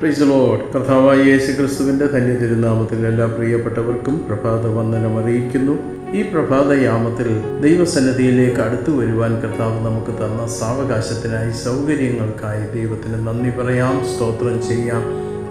Praise the Lord. കർത്താവായ യേശു ക്രിസ്തുവിൻ്റെ ധന്യ തിരുനാമത്തിൽ എല്ലാ പ്രിയപ്പെട്ടവർക്കും പ്രഭാത വന്ദനം അറിയിക്കുന്നു. ഈ പ്രഭാതയാമത്തിൽ ദൈവസന്നിധിയിലേക്ക് അടുത്തു വരുവാൻ കർത്താവ് നമുക്ക് തന്ന സാവകാശത്തിനായി, സൗകര്യങ്ങൾക്കായി ദൈവത്തിന് നന്ദി പറയാം, സ്തോത്രം ചെയ്യാം.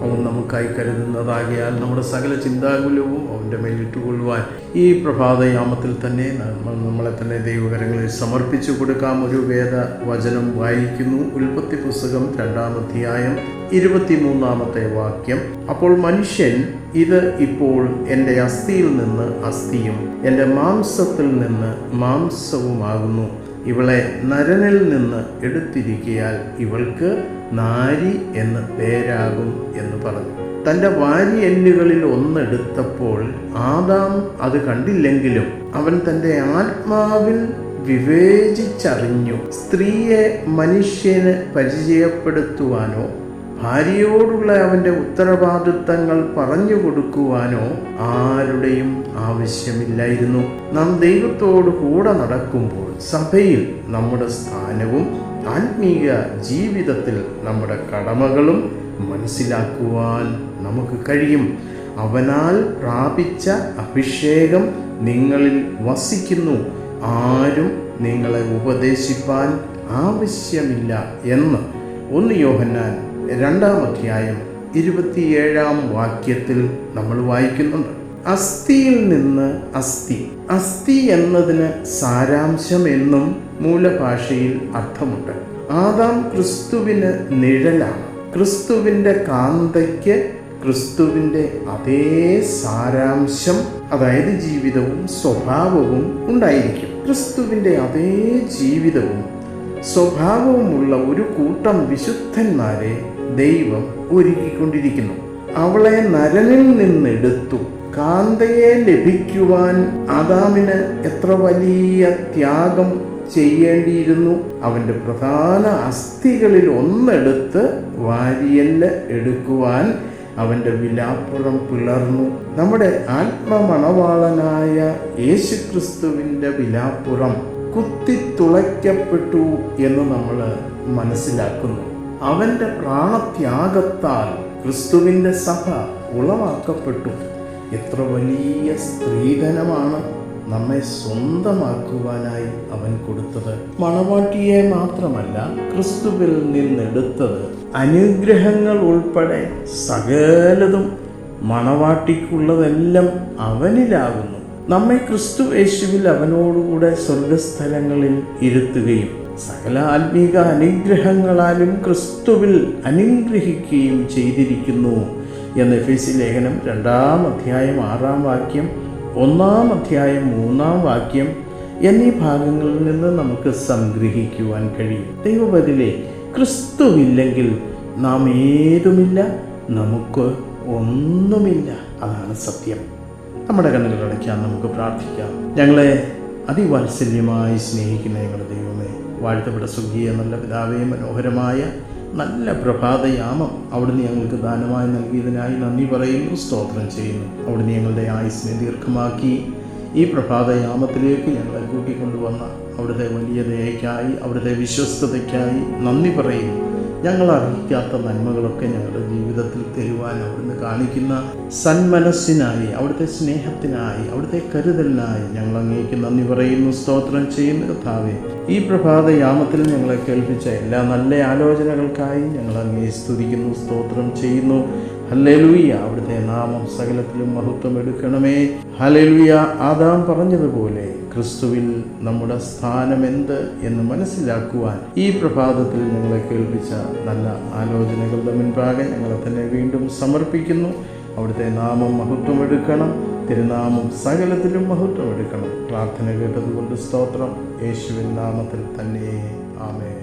അവൻ നമുക്കായി കരുതുന്നതാകിയാൽ നമ്മുടെ സകല ചിന്താകുലവും അവൻ്റെ മേലിട്ടുകൊള്ളുവാൻ ഈ പ്രഭാതയാമത്തിൽ തന്നെ നമ്മളെ തന്നെ ദൈവകരങ്ങളിൽ സമർപ്പിച്ചു കൊടുക്കാം. ഒരു വേദവചനം വായിക്കുന്നു. ഉൽപ്പത്തി പുസ്തകം 2-ാം അധ്യായം 23-ാമത്തെ വാക്യം. അപ്പോൾ മനുഷ്യൻ, ഇത് ഇപ്പോൾ എൻ്റെ അസ്ഥിയിൽ നിന്ന് അസ്ഥിയും എൻ്റെ മാംസത്തിൽ നിന്ന് മാംസവുമാകുന്നു. ഇവളെ നരനിൽ നിന്ന് എടുത്തിരിക്കയാൽ ഇവൾക്ക് നാരി എന്ന് പേരാകും എന്ന് പറഞ്ഞു. തൻ്റെ വാരിയെല്ലുകളിൽ ഒന്നെടുത്തപ്പോൾ ആദാം അത് കണ്ടില്ലെങ്കിലും അവൻ തൻ്റെ ആത്മാവിൽ വിവേചിച്ചറിഞ്ഞു. സ്ത്രീയെ മനുഷ്യന് പരിചയപ്പെടുത്തുവാനോ ഭാര്യയോടുള്ള അവൻ്റെ ഉത്തരവാദിത്തങ്ങൾ പറഞ്ഞു കൊടുക്കുവാനോ ആരുടെയും ആവശ്യമില്ലായിരുന്നു. നാം ദൈവത്തോട് കൂടെ നടക്കുമ്പോൾ സഭയിൽ നമ്മുടെ സ്ഥാനവും ആത്മീയ ജീവിതത്തിൽ നമ്മുടെ കടമകളും മനസ്സിലാക്കുവാൻ നമുക്ക് കഴിയും. അവനാൽ പ്രാപിച്ച അഭിഷേകം നിങ്ങളിൽ വസിക്കുന്നു. ആരും നിങ്ങളെ ഉപദേശിപ്പാൻ ആവശ്യമില്ല എന്ന് 1 യോഹന്നാൻ 2-ാം അധ്യായം 27-ാം വാക്യത്തിൽ നമ്മൾ വായിക്കുന്നുണ്ട്. അസ്ഥിയിൽ നിന്ന് അസ്ഥി. അസ്ഥി എന്നതിന് സാരാംശം എന്നും മൂലഭാഷയിൽ അർത്ഥമുണ്ട്. ആദാം ക്രിസ്തുവിന് നിഴലാണ്. ക്രിസ്തുവിൻ്റെ കാന്തയ്ക്ക് ക്രിസ്തുവിൻ്റെ അതേ സാരാംശം, അതായത് ജീവിതവും സ്വഭാവവും ഉണ്ടായിരിക്കും. ക്രിസ്തുവിൻ്റെ അതേ ജീവിതവും സ്വഭാവവുമുള്ള ഒരു കൂട്ടം വിശുദ്ധന്മാരെ ദൈവം ഒരുക്കിക്കൊണ്ടിരിക്കുന്നു. അവളെ നരനിൽ നിന്നെടുത്തു. കാന്തയെ ലഭിക്കുവാൻ ആദാമിന് എത്ര വലിയ ത്യാഗം ചെയ്യേണ്ടിയിരുന്നു. അവൻ്റെ പ്രധാന അസ്ഥികളിൽ ഒന്നെടുത്ത് വാരിയെല്ല് എടുക്കുവാൻ അവൻ്റെ വിലാപ്പുറം പിളർന്നു. നമ്മുടെ ആത്മമണവാളനായ യേശുക്രിസ്തുവിൻ്റെ വിലാപ്പുറം കുത്തിത്തുളയ്ക്കപ്പെട്ടു എന്ന് നമ്മൾ മനസ്സിലാക്കുന്നു. അവൻ്റെ പ്രാണത്യാഗത്താൽ ക്രിസ്തുവിൻ്റെ സഭ ഉളവാക്കപ്പെട്ടു. എത്ര വലിയ സ്ത്രീധനമാണ് നമ്മെ സ്വന്തമാക്കുവാനായി അവൻ കൊടുത്തത്. മണവാട്ടിയെ മാത്രമല്ല, ക്രിസ്തുവിൽ നിന്നെടുത്തത് അനുഗ്രഹങ്ങൾ ഉൾപ്പെടെ സകലതും മണവാട്ടിക്കുള്ളതെല്ലാം അവനിലാകുന്നു. നമ്മെ ക്രിസ്തു യേശുവിൽ അവനോടുകൂടെ സ്വർഗസ്ഥലങ്ങളിൽ ഇരുത്തുകയും സകല ആത്മീക അനുഗ്രഹങ്ങളാലും ക്രിസ്തുവിൽ അനുഗ്രഹിക്കുകയും ചെയ്തിരിക്കുന്നു എന്ന് എഫെസ്യ ലേഖനം 2-ാം അധ്യായം 6-ാം വാക്യം, 1-ാം അധ്യായം 3-ാം വാക്യം എന്നീ ഭാഗങ്ങളിൽ നിന്ന് നമുക്ക് സംഗ്രഹിക്കുവാൻ കഴിയും. ദൈവപതിലെ ക്രിസ്തുവില്ലെങ്കിൽ നാം ഏതുമില്ല, നമുക്ക് ഒന്നുമില്ല. അതാണ് സത്യം. നമ്മുടെ കണ്ണുകൾ അടയ്ക്കാൻ നമുക്ക് പ്രാർത്ഥിക്കാം. ഞങ്ങളെ അതിവാത്സല്യമായി സ്നേഹിക്കുന്ന ഞങ്ങളുടെ ദൈവമേ, വാഴ്ത്തപ്പെട്ട സ്വർഗീയ നല്ല പിതാവേ, മനോഹരമായ നല്ല പ്രഭാതയാമം അവിടുന്ന് ഞങ്ങൾക്ക് ദാനമായി നൽകിയതിനായി നന്ദി പറയുന്നു, സ്തോത്രം ചെയ്യുന്നു. അവിടുന്ന് ഞങ്ങളുടെ ആയുസ്സിനെ ദീർഘമാക്കി ഈ പ്രഭാതയാമത്തിലേക്ക് ഞങ്ങളെ കൂട്ടിക്കൊണ്ടുവന്ന അവിടുത്തെ വലിയ ദയയ്ക്കായി, അവിടുത്തെ വിശ്വസ്തതയ്ക്കായി നന്ദി പറയുന്നു. ഞങ്ങൾ അറിയിക്കാത്ത നന്മകളൊക്കെ ഞങ്ങളുടെ ജീവിതത്തിൽ തരുവാൻ അവിടുന്ന് കാണിക്കുന്ന സന്മനസ്സിനായി, അവിടുത്തെ സ്നേഹത്തിനായി, അവിടുത്തെ കരുതലിനായി ഞങ്ങൾ അങ്ങേക്ക് നന്ദി പറയുന്നു, സ്തോത്രം ചെയ്യുന്നു. കർത്താവേ, ഈ പ്രഭാതയാമത്തിൽ ഞങ്ങളെ കേൾപ്പിച്ച എല്ലാ നല്ല ആലോചനകൾക്കായി ഞങ്ങൾ അങ്ങേ സ്തുതിക്കുന്നു, സ്തോത്രം ചെയ്യുന്നു. ഹല്ലേലൂയ. അവിടുത്തെ നാമം സകലത്തിലും മഹത്വം എടുക്കണമേ. ഹല്ലേലൂയ. ആദാം പറഞ്ഞതുപോലെ ക്രിസ്തുവിൽ നമ്മുടെ സ്ഥാനമെന്ത് എന്ന് മനസ്സിലാക്കുവാൻ ഈ പ്രഭാതത്തിൽ ഞങ്ങളെ കേൾപ്പിച്ച നല്ല ആലോചനകളുടെ മുൻപാകെ ഞങ്ങളെ തന്നെ വീണ്ടും സമർപ്പിക്കുന്നു. അവിടുത്തെ നാമം മഹത്വം എടുക്കണം, തിരുനാമം സകലത്തിലും മഹത്വം എടുക്കണം. പ്രാർത്ഥന കേട്ടതുകൊണ്ട് സ്തോത്രം. യേശുവിൻ നാമത്തിൽ തന്നെ ആമേൻ.